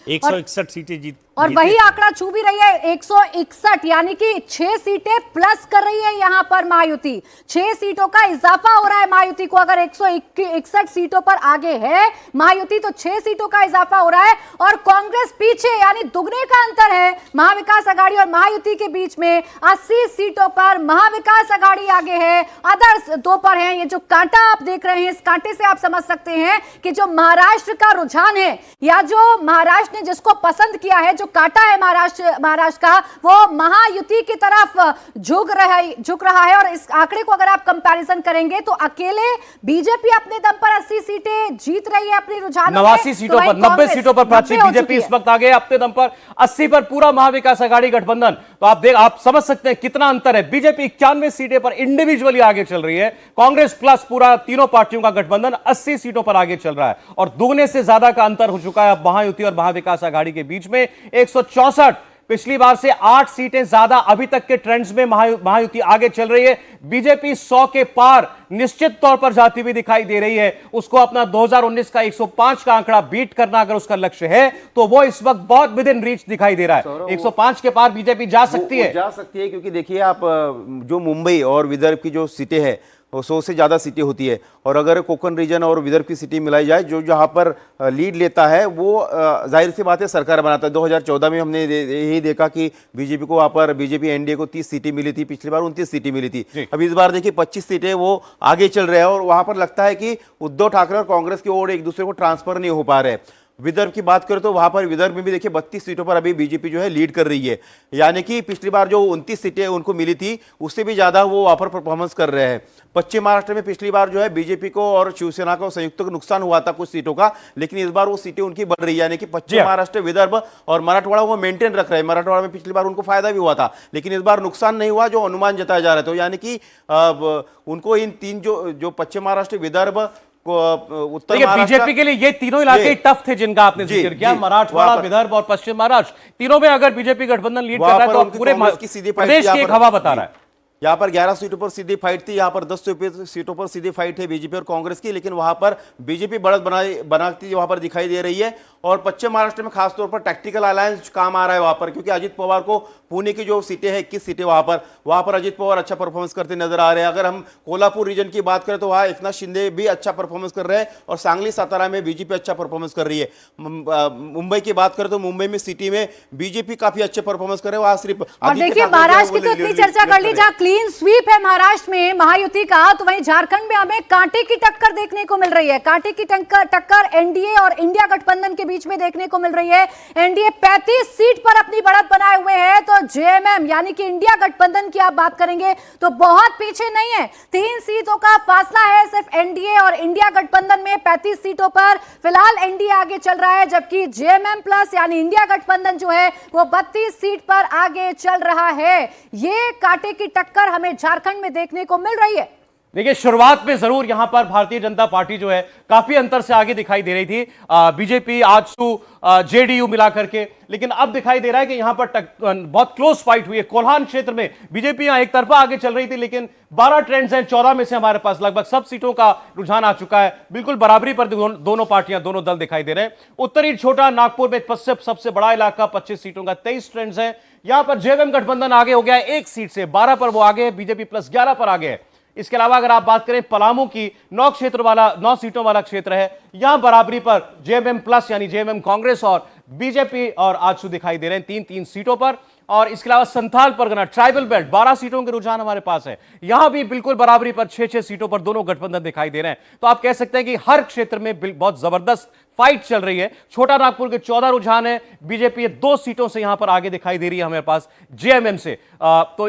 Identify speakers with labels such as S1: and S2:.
S1: 161 सीटें जीत
S2: और वही आंकड़ा छू भी रही है 161, यानी कि 6 सीटें प्लस कर रही है यहां पर महायुति। 6 सीटों का इजाफा हो रहा है महायुति को। अगर 161 सीटों पर आगे है महायुति तो 6 सीटों का इजाफा हो रहा है और कांग्रेस पीछे, यानी दुगने का अंतर है महाविकास आघाड़ी और महायुति के बीच में। 80 सीटों पर महाविकास आघाड़ी आगे है, अदर्स 2 पर है। ये जो कांटा आप देख रहे हैं, इस कांटे से आप समझ सकते हैं कि जो महाराष्ट्र का रुझान है या जो महाराष्ट्र ने जिसको पसंद किया है, जो कांटा है महाराष्ट्र का, वो महायुति की तरफ झुक रहा है। और इस आंकड़े को अगर आप कंपैरिजन करेंगे तो अकेले बीजेपी अपने दम पर 80 सीटें जीत रही है अपनी रुझान
S3: 89 सीटों पर, 90 सीटों पर प्राची बीजेपी इस वक्त आगे अपने दम पर, 80 पर पूरा महाविकास आघाड़ी गठबंधन। तो आप समझ सकते हैं कितना अंतर है। बीजेपी 91 सीटें पर इंडिविजुअली आगे चल रही है, कांग्रेस प्लस पूरा तीनों पार्टियों का गठबंधन 80 सीटों पर आगे चल रहा है और दुगने से ज्यादा का अंतर हो चुका है अब महायुति और महाविकास आघाड़ी के बीच में। 164, पिछली बार से 8 सीटें ज्यादा अभी तक के ट्रेंड्स में महायुति आगे चल रही है। बीजेपी 100 के पार निश्चित तौर पर जाती हुई दिखाई दे रही है। उसको अपना 2019 का 105 का आंकड़ा बीट करना अगर उसका लक्ष्य है तो वो इस वक्त बहुत विद इन रीच दिखाई दे रहा है। 105 के पार बीजेपी जा सकती है,
S4: क्योंकि देखिए आप जो मुंबई और विदर्भ की जो सीटें हैं वो 100 से ज़्यादा सीटें होती है और अगर कोकण रीजन और विदर्भ की सीटें मिलाई जाए, जो जहाँ पर लीड लेता है वो जाहिर सी बात है सरकार बनाता है। 2014 में हमने यही देखा कि बीजेपी को वहाँ पर बीजेपी एनडीए को 30 सीटें मिली थी, पिछली बार 29 सीटें मिली थी। अब इस बार देखिए 25 सीटें वो आगे चल रहे हैं और वहाँ पर लगता है कि उद्धव ठाकरे और कांग्रेस की ओर एक दूसरे को ट्रांसफर नहीं हो पा रहे। विदर्भ की बात करें तो वहां पर विदर्भ में भी देखिए 32 सीटों पर अभी बीजेपी जो है लीड कर रही है, यानी कि पिछली बार जो 29 सीटें उनको मिली थी उससे भी ज्यादा वो वहां पर परफॉर्मेंस कर रहे हैं। पश्चिम महाराष्ट्र में पिछली बार जो है बीजेपी को और शिवसेना को संयुक्त नुकसान हुआ था कुछ सीटों का, लेकिन इस बार वो सीटें उनकी बढ़ रही है, यानी कि पश्चिम महाराष्ट्र, विदर्भ और मराठवाड़ा वो मेंटेन रख रहे हैं। मराठवाड़ा में पिछली बार उनको फायदा भी हुआ था लेकिन इस बार नुकसान नहीं हुआ जो अनुमान जताया जा रहा था, यानी कि उनको इन 3 जो पश्चिम महाराष्ट्र, विदर्भ, उत्तर
S3: बीजेपी के लिए ये तीनों इलाके टफ थे जिनका आपने जिक्र किया, मराठवाड़ा, विदर्भ और पश्चिम महाराष्ट्र। तीनों में अगर बीजेपी गठबंधन लीड कर रहा है तो पूरे प्रदेश की एक हवा बता रहा है।
S4: यहाँ पर 11 सीटों पर सीधी फाइट थी, यहाँ पर 10 सीटों पर सीधी फाइट है बीजेपी और कांग्रेस की, लेकिन वहां पर बीजेपी बढ़त बनाती वहां पर दिखाई दे रही है। और पश्चिम महाराष्ट्र में खासतौर पर टैक्टिकल अलायंस काम आ रहा है वहां पर, क्योंकि अजित पवार को पुणे की जो सीटें हैं 21 सीटें वहां पर अजित पवार अच्छा परफॉर्मेंस करते नजर आ रहे हैं। अगर हम कोल्हापुर रीजन की बात करें तो वहां एकनाथ शिंदे भी अच्छा परफॉर्मेंस कर रहे हैं और सांगली सातारा में बीजेपी अच्छा परफॉर्मेंस कर रही है। मुंबई की बात करें तो मुंबई में सिटी में बीजेपी काफी अच्छे परफॉर्मेंस कर रहे हैं। वहां सिर्फ
S2: देखिए महाराष्ट्र की तो इतनी चर्चा कर ली, जहां क्लीन स्वीप है महाराष्ट्र में महायुति का, तो वहीं झारखंड में हमें कांटे की टक्कर देखने को मिल रही है। कांटे की टक्कर एनडीए और इंडिया गठबंधन के बीच में देखने को मिल रही है। एनडीए 35 सीट पर अपनी बढ़त बनाए हुए है तो जेएमएम यानी कि इंडिया गठबंधन की आप बात करेंगे तो बहुत पीछे नहीं है। 3 सीटों का फासला है सिर्फ एनडीए और इंडिया गठबंधन में। 35 सीटों पर फिलहाल एनडीए आगे चल रहा है, जबकि जेएमएम प्लस यानी इंडिया गठबंधन जो है वो 32 सीट पर आगे चल रहा है। ये कांटे की टक्कर हमें झारखंड में देखने को मिल रही है।
S3: देखिए शुरुआत में जरूर यहां पर भारतीय जनता पार्टी जो है काफी अंतर से आगे दिखाई दे रही थी, बीजेपी, आजसू, जेडीयू मिलाकर के, लेकिन अब दिखाई दे रहा है कि यहां पर बहुत क्लोज फाइट हुई है। कोल्हान क्षेत्र में बीजेपी यहां एक तरफा आगे चल रही थी, लेकिन 12 ट्रेंड्स हैं, 14 में से हमारे पास लगभग सब सीटों का रुझान आ चुका है। बिल्कुल बराबरी पर दोनों पार्टियां, दोनों दल दिखाई दे रहे हैं। उत्तरी छोटा नागपुर में सबसे बड़ा इलाका, 25 सीटों का 23 ट्रेंड्स है। यहां पर जेएमएम गठबंधन आगे हो गया है 1 सीट से, 12 पर वो आगे है, बीजेपी प्लस 11 पर आगे है। इसके अलावा अगर आप बात करें पलामू की, 9 सीटों वाला क्षेत्र है, यहां बराबरी पर जेएमएम प्लस यानी जेएमएम कांग्रेस और बीजेपी और आजसू दिखाई दे रहे हैं 3-3 सीटों पर। और इसके अलावा संथाल परगना, ट्राइबल बेल्ट, 12 सीटों के रुझान हमारे पास है, यहां भी बिल्कुल बराबरी पर 6-6 सीटों पर दोनों गठबंधन दिखाई दे रहे हैं। तो आप कह सकते हैं कि हर क्षेत्र में बहुत जबरदस्त फाइट चल रही है। छोटा नागपुर के 14 रुझान है, बीजेपी 2 सीटों से यहां पर आगे दिखाई दे रही है हमारे पास जेएमएम से। तो